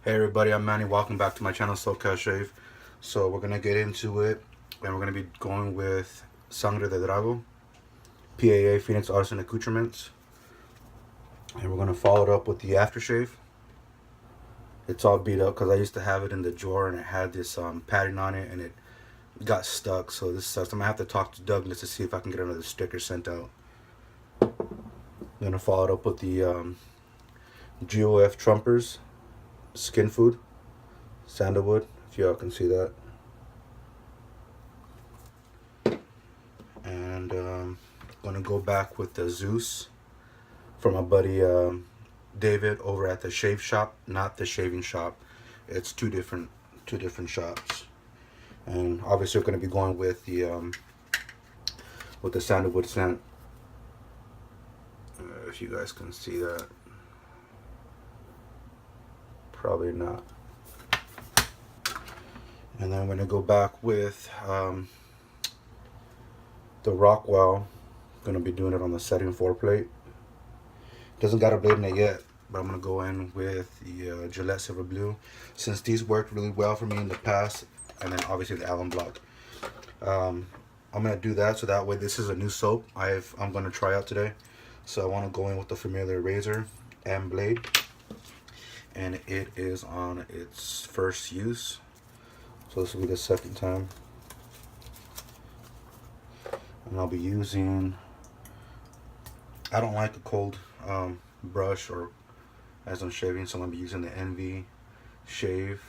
Hey everybody, I'm Manny. Welcome back to my channel, Aftershave. So we're gonna get into it, and we're gonna be going with Sangre de Drago, PAA Phoenix Artisan Accoutrements, and we're gonna follow it up with the Aftershave. It's all beat up because I used to have it in the drawer and it had this padding on it, and it got stuck. So this sucks. I'm gonna have to talk to Douglas to see if I can get another sticker sent out. I'm gonna follow it up with the GOF Trumpers Skin Food Sandalwood, if y'all can see that. And gonna go back with the Zeus from my buddy David over at the Shave Shop, not the Shaving Shop. It's two different shops. And obviously we're gonna be going with the Sandalwood scent. If you guys can see that, probably not. And then I'm gonna go back with the Rockwell. Gonna be doing it on the setting 4 plate. Doesn't got a blade in it yet, but I'm gonna go in with the Gillette Silver Blue, since these worked really well for me in the past. And then obviously the Allen Block. I'm gonna do that so that way this is a new soap I'm gonna try out today. So I want to go in with the familiar razor and blade, and it is on its first use. So this will be the second time. And I'll be using, I don't like a cold brush or as I'm shaving, so I'm going to be using the Envy Shave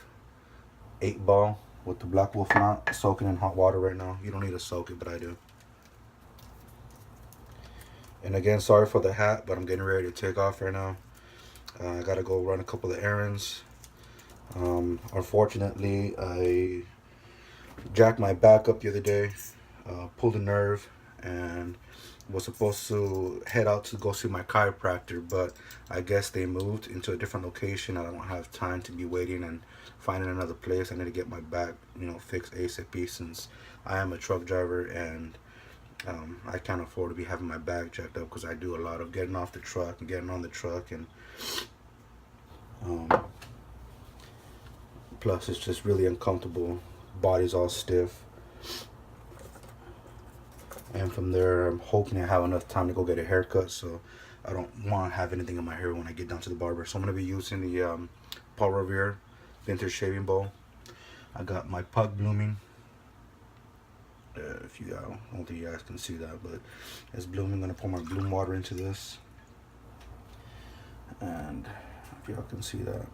8 ball with the Black Wolf knot, soaking in hot water right now. You don't need to soak it, but I do. And again, sorry for the hat, but I'm getting ready to take off right now. I got to go run a couple of errands. Unfortunately, I jacked my back up the other day, pulled a nerve, and was supposed to head out to go see my chiropractor, but I guess they moved into a different location. I don't have time to be waiting and finding another place. I need to get my back, fixed ASAP, since I am a truck driver, and I can't afford to be having my back jacked up because I do a lot of getting off the truck and getting on the truck, and plus it's just really uncomfortable. Body's all stiff. And from there, I'm hoping to have enough time to go get a haircut, so I don't want to have anything in my hair when I get down to the barber. So I'm going to be using the Paul Revere Vintage Shaving Bowl. I got my puck blooming. If you, I don't think you guys can see that, but it's blooming. I'm going to pour my bloom water into this. And if y'all can see that.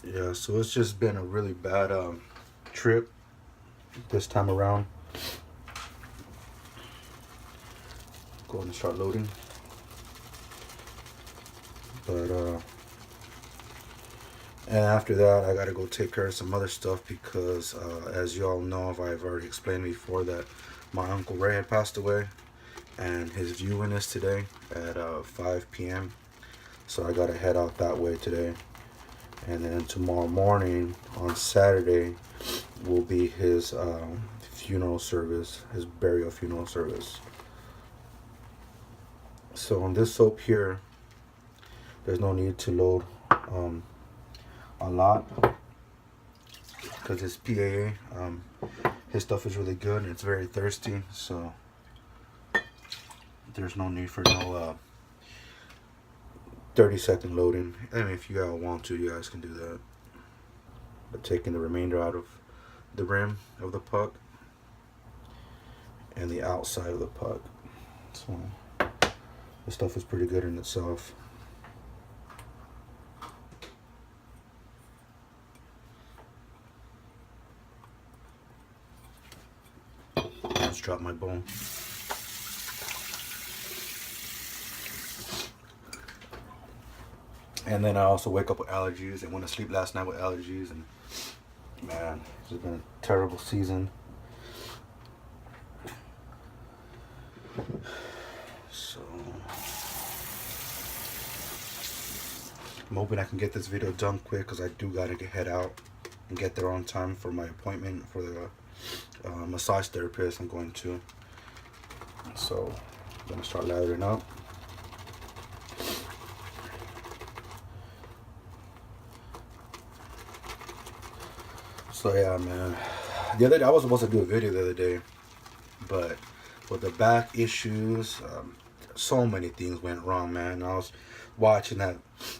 Yeah, so it's just been a really bad trip this time around. Go ahead and start loading. But and after that, I gotta go take care of some other stuff because as y'all know, I've already explained before that my Uncle Ray had passed away, and his viewing is today at 5 p.m. So I gotta head out that way today. And then tomorrow morning, on Saturday, will be his funeral service, his burial funeral service. So on this soap here, there's no need to load a lot because it's PAA. His stuff is really good and it's very thirsty, so there's no need for no 30-second loading. I mean, if you guys want to, you guys can do that. But taking the remainder out of the rim of the puck and the outside of the puck. So the stuff is pretty good in itself. Let's drop my bone. And then I also wake up with allergies and went to sleep last night with allergies, and man, it's been a terrible season. So I'm hoping I can get this video done quick because I do gotta head out and get there on time for my appointment for the massage therapist I'm going to. So I'm gonna start lathering up. So yeah, man. The other day, I was supposed to do a video the other day, but with the back issues, so many things went wrong, man. I was watching that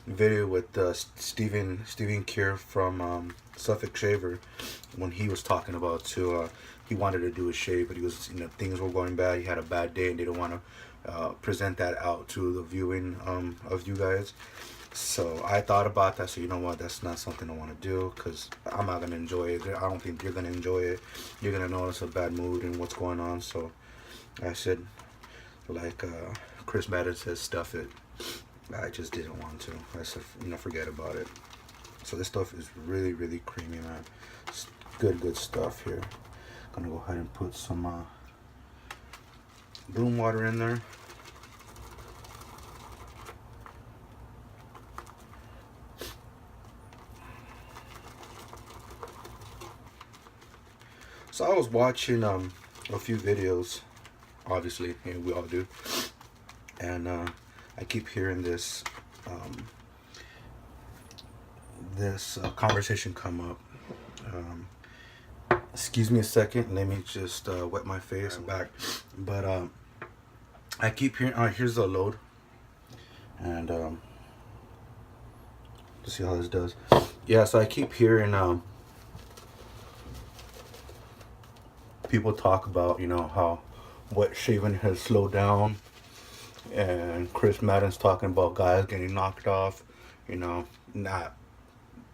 video with Stephen Kier from Suffolk Shaver when he was talking about he wanted to do a shave, but he was, things were going bad. He had a bad day and didn't want to present that out to the viewing of you guys. So I thought about that. So you know what? That's not something I want to do because I'm not gonna enjoy it. I don't think you're gonna enjoy it. You're gonna notice a bad mood and what's going on. So I said, like Chris Madden says, stuff it. I just didn't want to. I said, forget about it. So this stuff is really, really creamy, man. It's good stuff here. Gonna go ahead and put some broom water in there. So I was watching a few videos, obviously, and we all do, and I keep hearing this conversation come up. Excuse me a second, let me just wet my face and back. But I keep hearing, here's the load, and let's see how this does. Yeah, so I keep hearing people talk about, how wet shaving has slowed down, and Chris Madden's talking about guys getting knocked off, not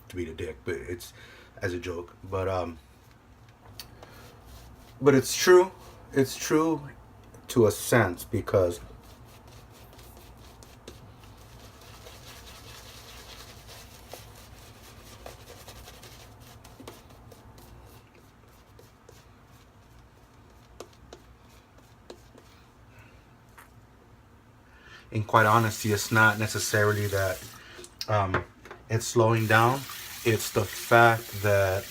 to be the dick, but it's as a joke, but it's true. It's true to a sense, because in quite honesty, it's not necessarily that it's slowing down. It's the fact that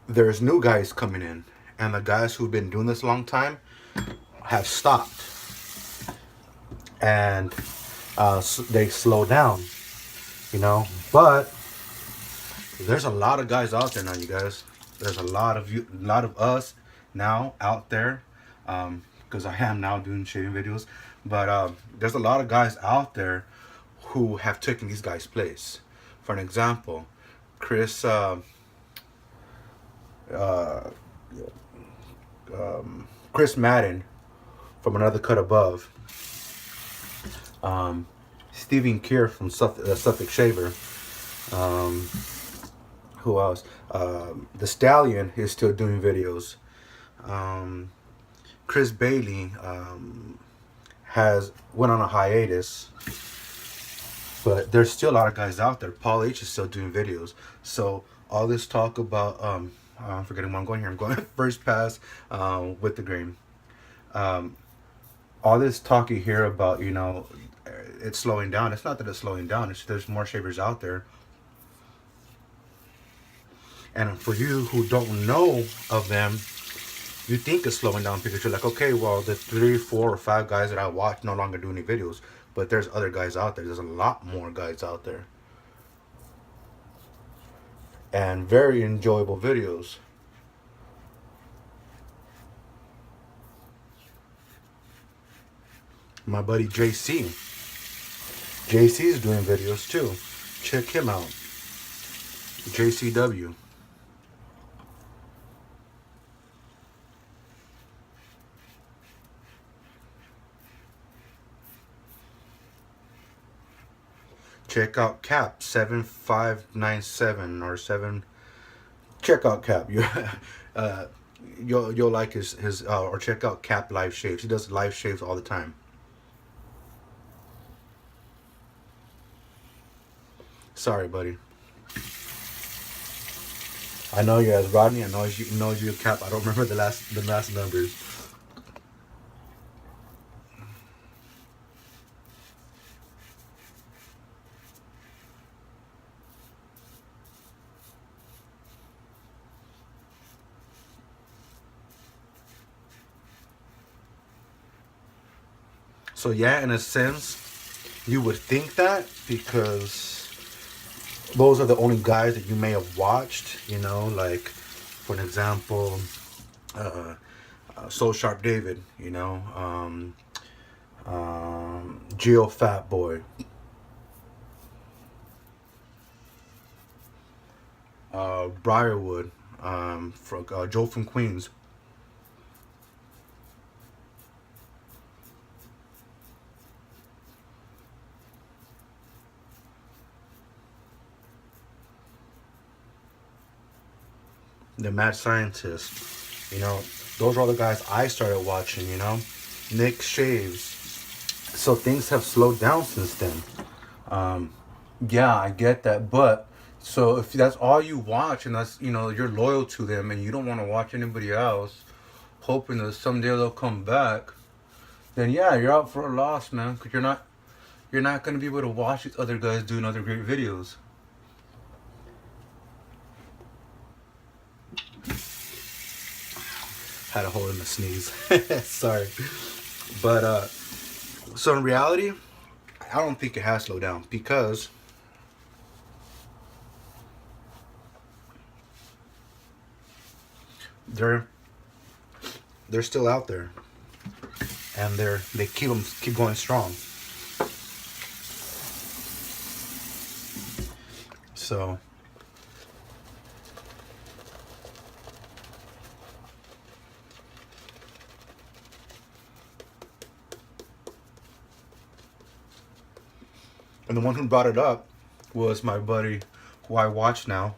there's new guys coming in, and the guys who've been doing this a long time have stopped, and they slow down, But there's a lot of guys out there now, you guys. There's a lot of us now out there. Because I am now doing shaving videos, but there's a lot of guys out there who have taken these guys' place. For an example, Chris Madden from Another Cut Above, Stephen Kier from Suffolk Shaver, who else? The Stallion is still doing videos. Chris Bailey went on a hiatus, but there's still a lot of guys out there. Paul H is still doing videos. So all this talk about I'm forgetting where I'm going here. I'm going first pass with the grain. All this talk you hear about, it's slowing down. It's not that it's slowing down. There's more shavers out there. And for you who don't know of them, you think it's slowing down because you're like, okay, well, the 3, 4, or 5 guys that I watch no longer do any videos. But there's other guys out there. There's a lot more guys out there. And very enjoyable videos. My buddy JC. JC's doing videos too. Check him out. JCW. Check out Cap 7597 or 7. Check out Cap. You'll like his or check out Cap live shaves. He does live shaves all the time. Sorry, buddy. I know you as Rodney. I know you Cap. I don't remember the last numbers. So yeah, in a sense, you would think that because those are the only guys that you may have watched, you know, like for an example, So Sharp David, you know, Geo Fat Boy, Briarwood, Joe from Queens. The Mad Scientist, you know, those are all the guys I started watching, you know. Nick Shaves. So things have slowed down since then. Yeah, I get that, but so if that's all you watch and that's, you know, you're loyal to them and you don't want to watch anybody else, hoping that someday they'll come back, then yeah, you're out for a loss, man. Because you're not gonna be able to watch these other guys doing other great videos. Had a hole in the sneeze. Sorry, but so in reality, I don't think it has slowed down because they're they're still out there and they keep going strong. So and the one who brought it up was my buddy who I watch now,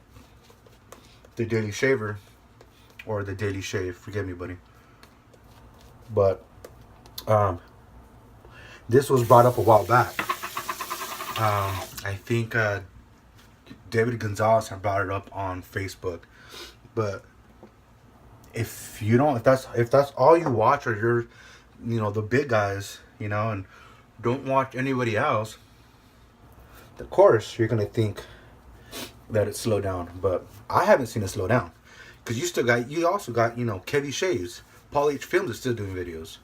the Daily Shaver or the Daily Shave. Forgive me, buddy. But um, this was brought up a while back. I think David Gonzalez had brought it up on Facebook. But if you don't, if that's all you watch, or you're, you know, the big guys, you know, and don't watch anybody else, of course you're gonna think that it's slowed down. But I haven't seen it slow down, because you also got, you know, Kevy Shaves, Paul H Films is still doing videos.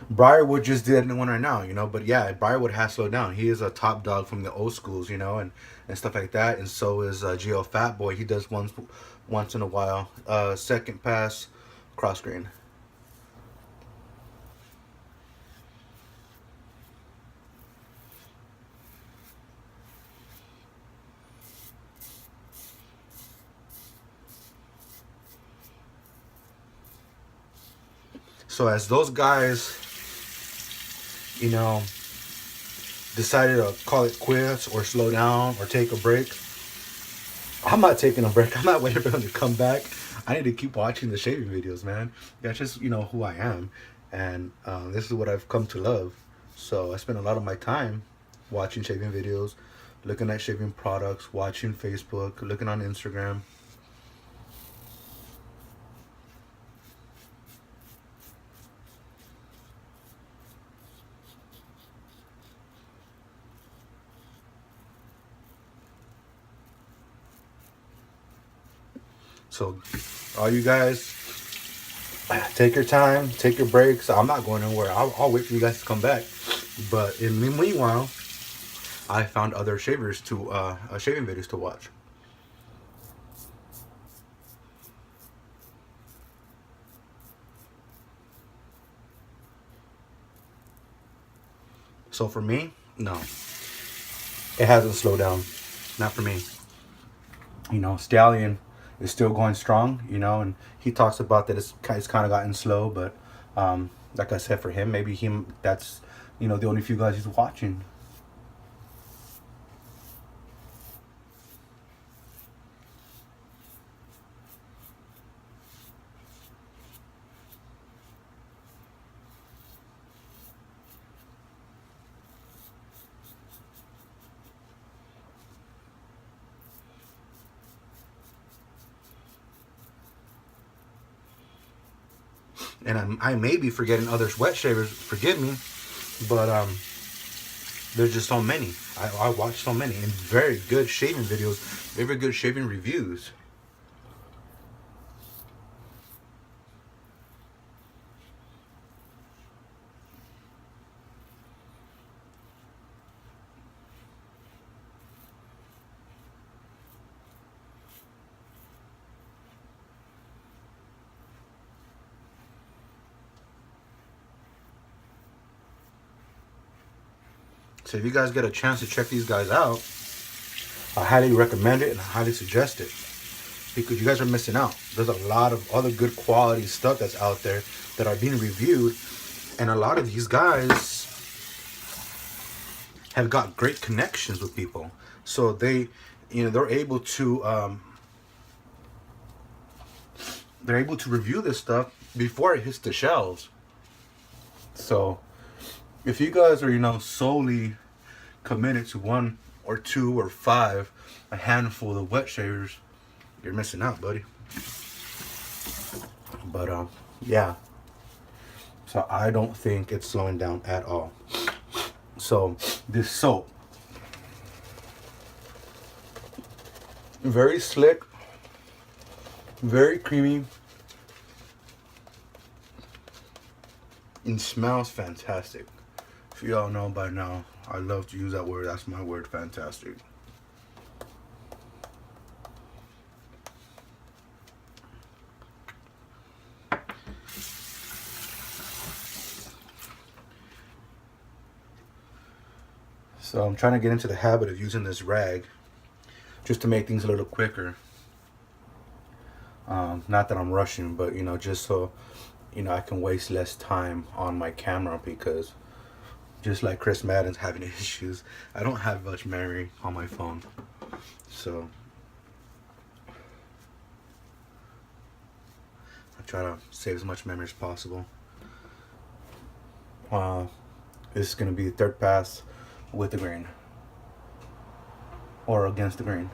Briarwood just did one right now, you know, but yeah, Briarwood has slowed down. He is a top dog from the old schools, you know, and stuff like that. And so is Geo Fat Boy. He does once in a while. Second pass, cross grain. So as those guys, you know, decided to call it quits or slow down or take a break, I'm not taking a break. I'm not waiting for them to come back. I need to keep watching the shaving videos, man. That's just, you know, who I am. And this is what I've come to love. So I spend a lot of my time watching shaving videos, looking at shaving products, watching Facebook, looking on Instagram. So all you guys, take your time, take your breaks. I'm not going anywhere. I'll wait for you guys to come back. But in the meanwhile, I found other shaving videos to watch. So for me, no, it hasn't slowed down. Not for me. You know, Stallion is still going strong. You know, and he talks about that it's kind of gotten slow, but like I said, for him, maybe that's, you know, the only few guys he's watching. And I may be forgetting other wet shavers. Forgive me, but there's just so many. I watch so many and very good shaving videos, very good shaving reviews. So if you guys get a chance to check these guys out, I highly recommend it and I highly suggest it, because you guys are missing out. There's a lot of other good quality stuff that's out there that are being reviewed, and a lot of these guys have got great connections with people, so they're able to review this stuff before it hits the shelves. So if you guys are solely committed to one or two or five, a handful of wet shavers, you're missing out, buddy. But yeah, so I don't think it's slowing down at all. So this soap, very slick, very creamy, and smells fantastic. If you all know by now, I love to use that word. That's my word, fantastic. So I'm trying to get into the habit of using this rag just to make things a little quicker. Not that I'm rushing, but just so I can waste less time on my camera, because just like Chris Madden's having issues, I don't have much memory on my phone. So I try to save as much memory as possible. This is going to be the third pass with the grain or against the grain.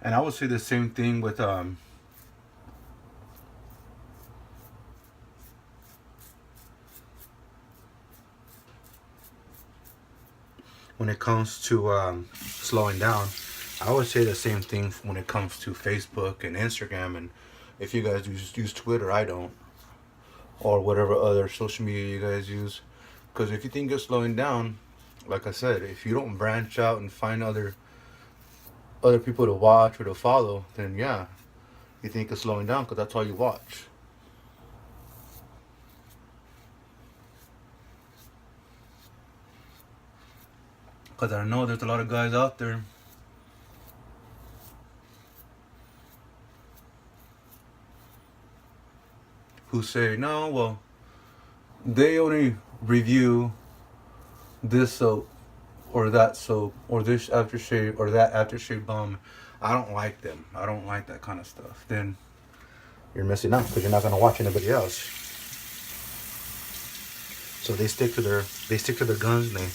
And I would say the same thing with when it comes to slowing down. I would say the same thing when it comes to Facebook and Instagram, and if you guys use Twitter, I don't, or whatever other social media you guys use. Because if you think you're slowing down, like I said, if you don't branch out and find other people to watch or to follow, then yeah, you think you're slowing down because that's all you watch. Because I know there's a lot of guys out there who say, no, well, they only review this soap or that soap or this aftershave or that aftershave balm. I don't like them. I don't like that kind of stuff. Then you're missing out, because you're not going to watch anybody else. So they stick to their guns, and they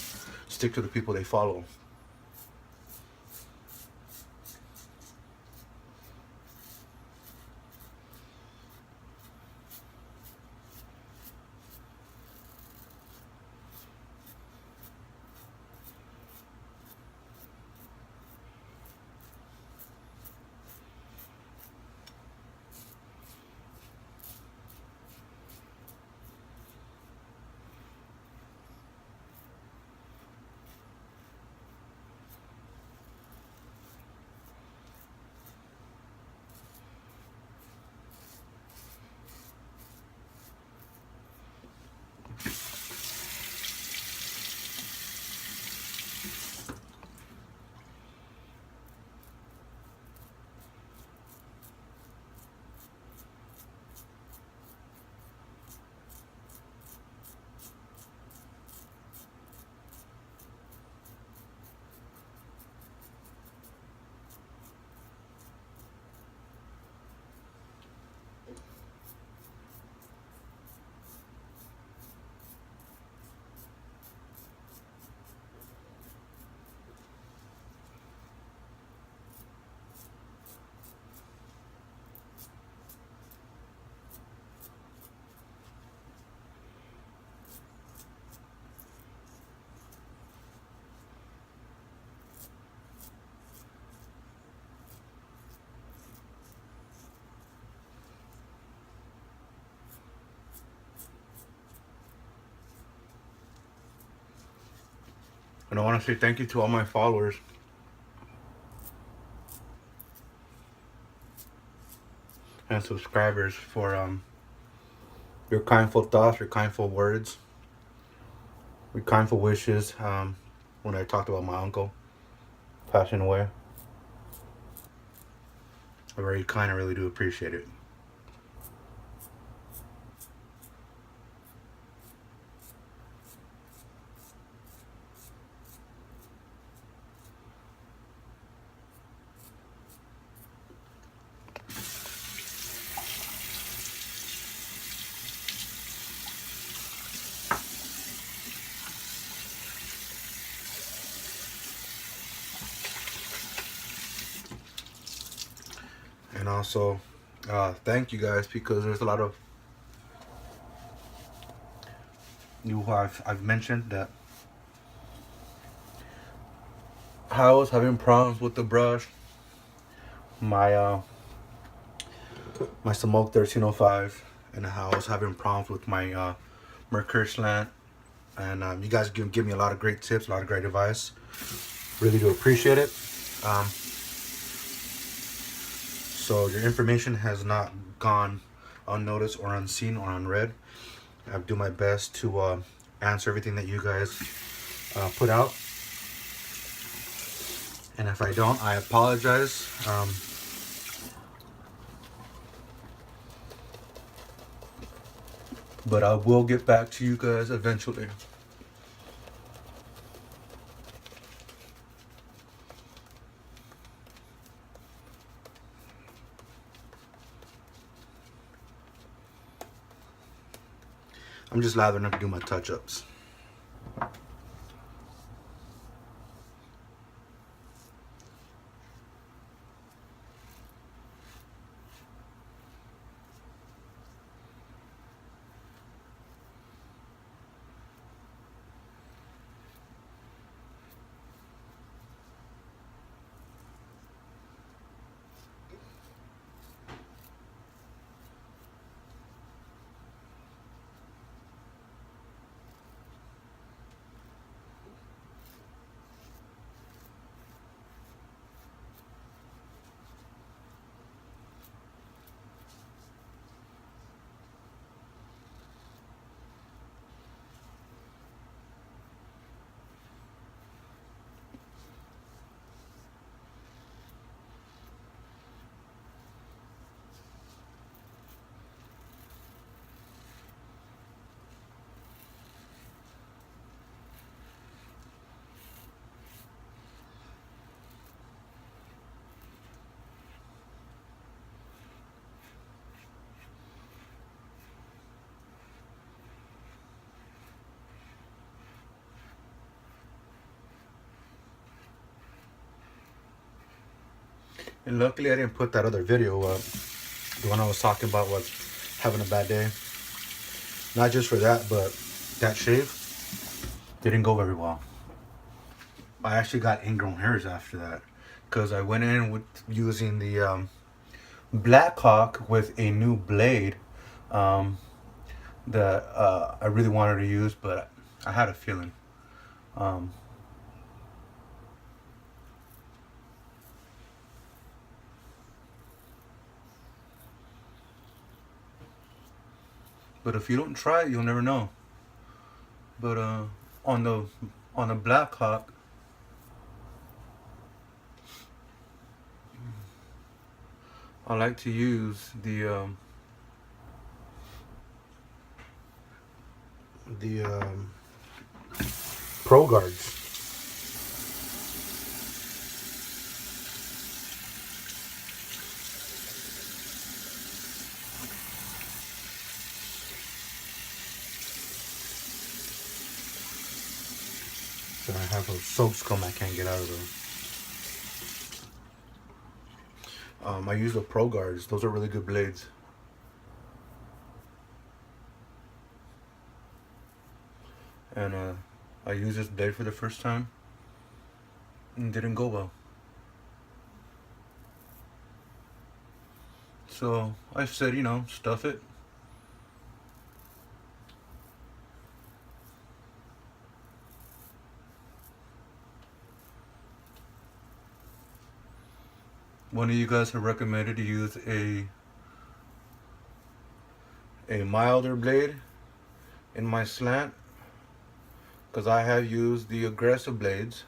stick to the people they follow. And I want to say thank you to all my followers and subscribers for your kindful thoughts, your kindful words, your kindful wishes when I talked about my uncle passing away. I'm very kind. I really do appreciate it. And also, thank you guys, because there's a lot of you who I've mentioned that I was having problems with the brush, my my Smoke 1305, and how I was having problems with my Mercury slant. And you guys give me a lot of great tips, a lot of great advice. Really do appreciate it. So your information has not gone unnoticed or unseen or unread. I do my best to answer everything that you guys put out. And if I don't, I apologize. But I will get back to you guys eventually. I'm just lathering up to do my touch-ups. And luckily I didn't put that other video up. The one I was talking about was having a bad day. Not just for that, but that shave didn't go very well. I actually got ingrown hairs after that. Because I went in with using the Blackhawk with a new blade that I really wanted to use, but I had a feeling. But if you don't try it, you'll never know. But on the Blackhawk, I like to use the Pro Guards. So I have a soap scum I can't get out of them. I use the Pro Guards. Those are really good blades. And I used this blade for the first time and didn't go well. So I said, you know, stuff it. One of you guys have recommended to use a milder blade in my slant, because I have used the aggressive blades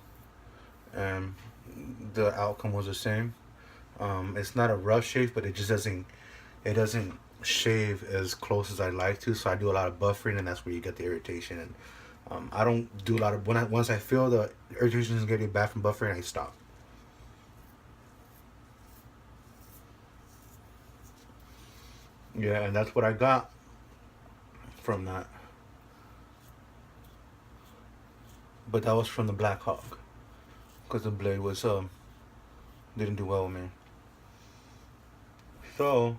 and the outcome was the same. It's not a rough shave, but it doesn't shave as close as I like to. So I do a lot of buffering, and that's where you get the irritation. And I don't do a lot of once I feel the irritation is getting bad from buffering, I stop. Yeah, and that's what I got from that. But that was from the Black Hawk, because the blade was didn't do well with me. So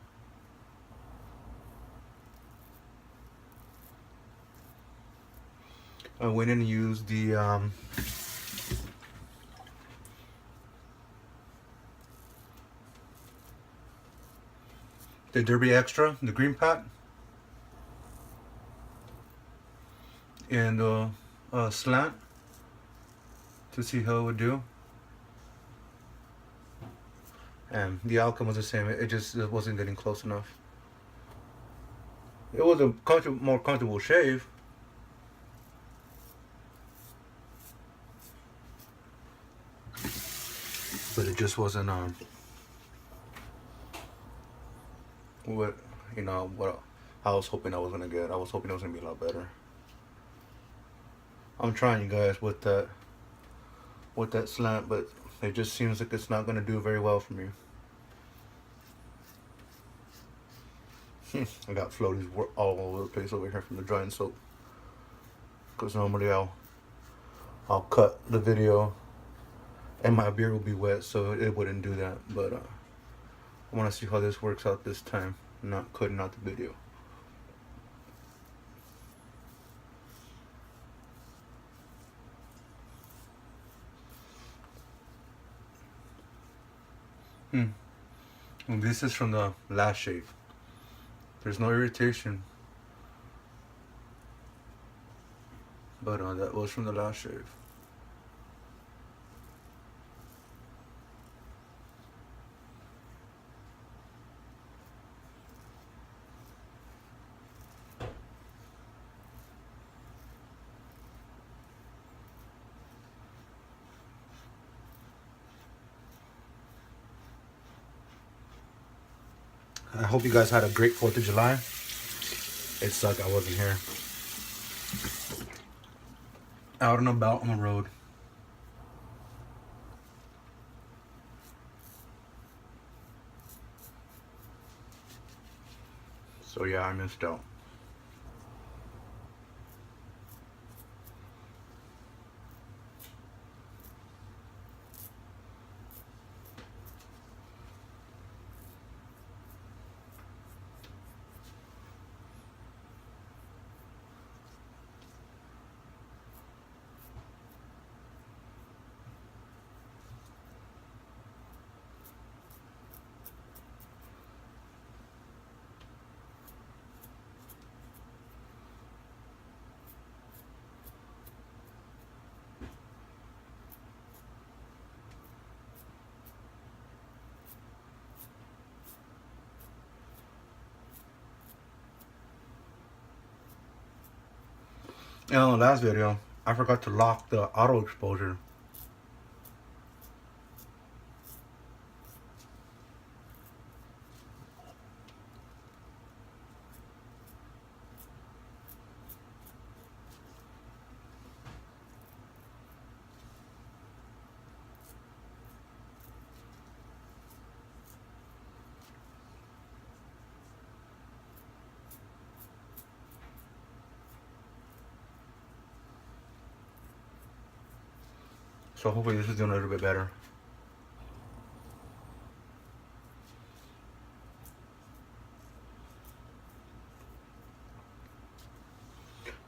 I went and used the Derby Extra, the green pack, and slant to see how it would do. And the outcome was the same. It wasn't getting close enough. It was a more comfortable shave, but it just wasn't what what I was hoping I was gonna get. I was hoping it was gonna be a lot better. I'm trying, you guys, with that slant, but it just seems like it's not gonna do very well for me. I got floaties all over the place over here from the drying soap, because normally I'll cut the video and my beard will be wet, so it wouldn't do that. But I want to see how this works out this time, not cutting out the video. And this is from the last shave. There's no irritation, but that was from the last shave. I hope you guys had a great 4th of July. It sucked I wasn't here. Out and about on the road. So yeah, I missed out. And on the last video, I forgot to lock the auto exposure. So hopefully this is doing a little bit better.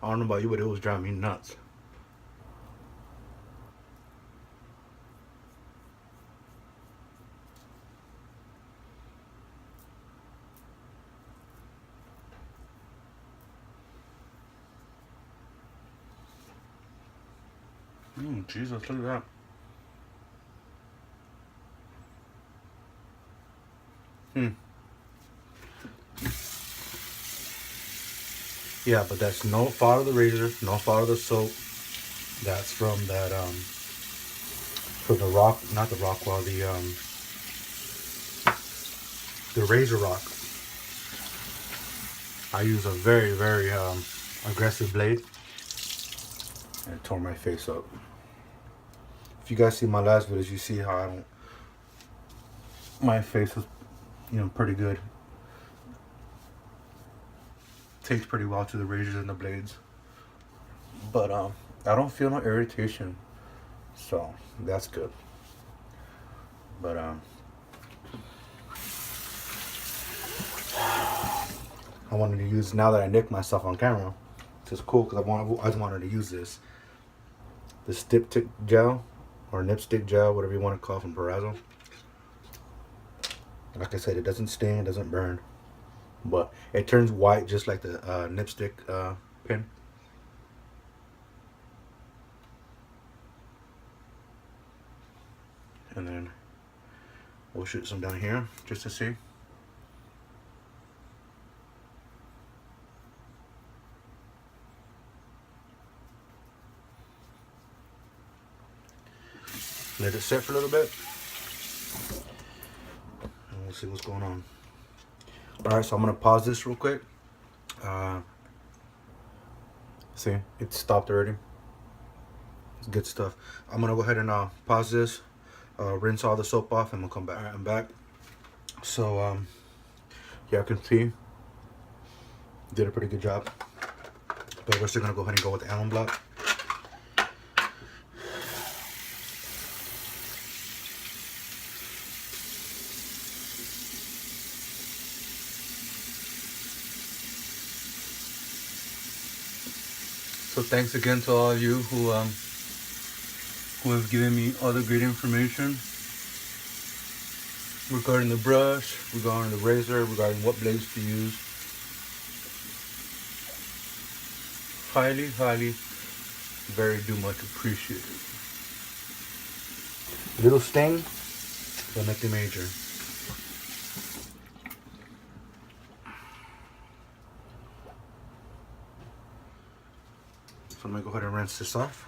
I don't know about you, but it was driving me nuts. Jesus, look at that. Yeah, but that's no fault of the razor, no fault of the soap. That's from that from the rock, not the Rockwell, the Razor Rock. I use a very, very aggressive blade, and it tore my face up. If you guys see my last videos, you see how I don't. My face was, pretty good. Takes pretty well to the razors and the blades, but I don't feel no irritation, so that's good. But I wanted to use, now that I nicked myself on camera, it's just cool because I just wanted to use this dipstick gel or nipstick gel, whatever you want to call it, from Drago. Like I said, it doesn't sting, it doesn't burn, but it turns white just like the nipstick pin. And then we'll shoot some down here just to see. Let it sit for a little bit, and we'll see what's going on. Alright, so I'm going to pause this real quick. See, it stopped already. It's good stuff. I'm going to go ahead and pause this, rinse all the soap off, and we'll come back. Alright, I'm back. So, yeah, I can see, did a pretty good job. But we're still going to go ahead and go with the almond block. So thanks again to all of you who have given me all the great information regarding the brush, regarding the razor, regarding what blades to use. Highly, highly, very much appreciated. Little sting, but nothing major. So I'm going to go ahead and rinse this off.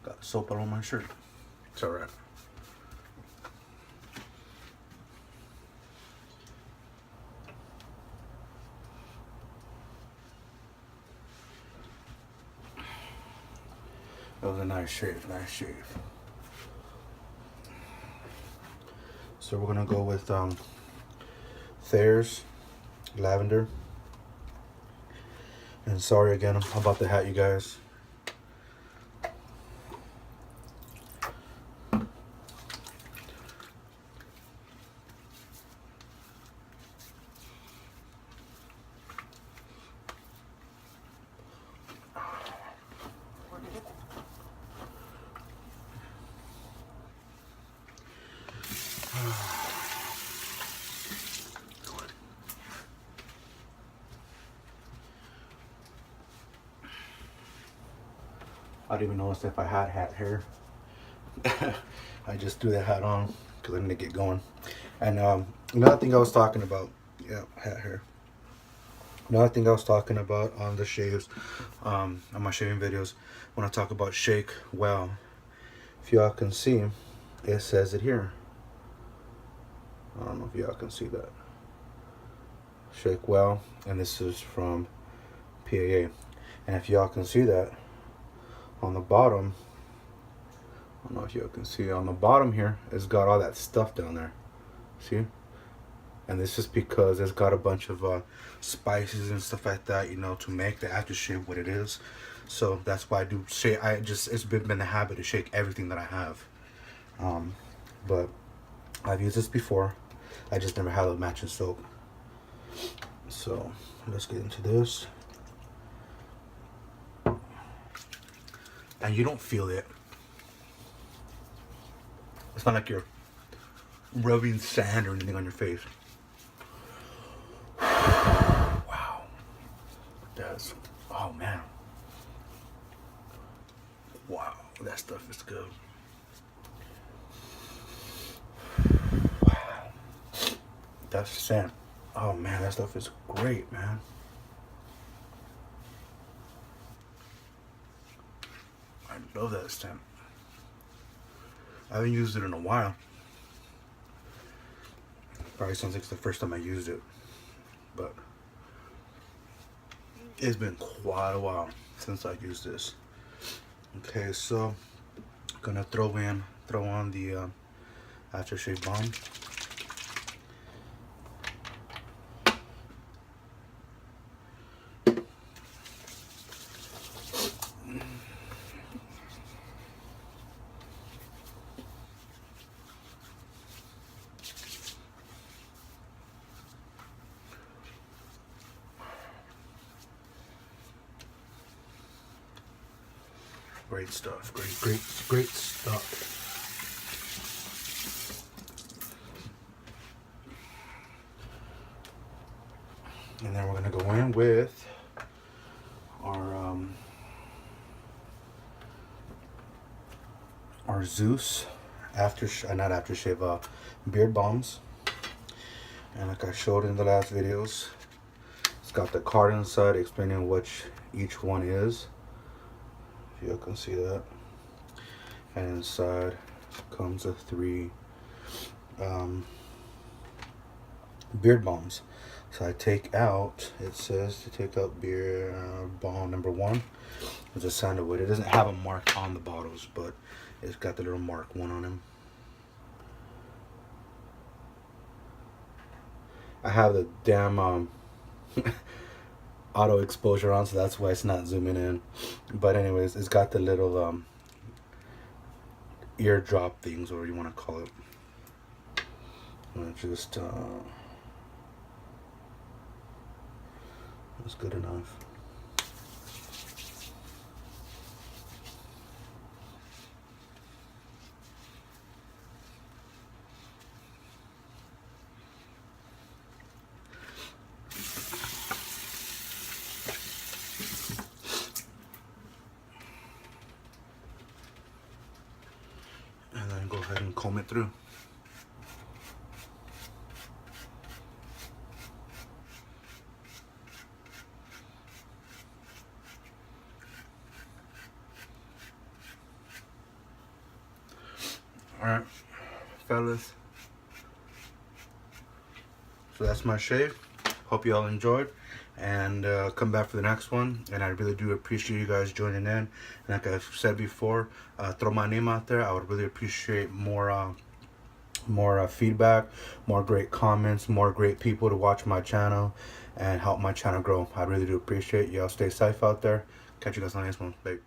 Got soap all on my shirt. It's alright. That was a nice shave, nice shave. So we're gonna go with Thayer's Lavender. And sorry again about the hat, you guys. I didn't even notice if I had hat hair. I just threw that hat on because I need to get going. And another thing I was talking about, yeah, hat hair. Another thing I was talking about on the shaves, on my shaving videos, when I talk about shake well, if y'all can see, it says it here. I don't know if y'all can see that. Shake well, and this is from PAA. And if y'all can see that, on the bottom, I don't know if y'all can see, on the bottom here, it's got all that stuff down there. See? And this is because it's got a bunch of spices and stuff like that, you know, to make the aftershave what it is. So that's why I do shake. It's been the habit to shake everything that I have. But I've used this before. I just never had a matching soap. So let's get into this. and you don't feel it. It's not like you're rubbing sand or anything on your face. Wow. That's, oh man. Wow, that stuff is good. Wow. That's scent. Oh man, that stuff is great, man. I love that scent. I haven't used it in a while. Probably sounds like it's the first time I used it, but it's been quite a while since I used this. Okay, so I'm gonna throw on the Aftershave Balm. Great stuff. Great stuff. And then we're gonna go in with our Zeus not aftershave, beard balms. And like I showed in the last videos, it's got the card inside explaining which each one is. If you can see that. And inside comes the 3 beard balms. So I take out, it says to take out beard balm number 1. It's a Sandalwood. It doesn't have a mark on the bottles, but it's got the little mark 1 on them. I have the damn auto exposure on, so that's why it's not zooming in. But anyways, it's got the little eardrop things, or you want to call it. And just that's good enough. And then go ahead and comb it through. Alright, fellas. So that's my shave. Hope you all enjoyed. And come back for the next one. And I really do appreciate you guys joining in. And like I've said before, throw my name out there. I would really appreciate more feedback, more great comments, more great people to watch my channel and help my channel grow. I really do appreciate y'all. Stay safe out there. Catch you guys on the next one. Bye.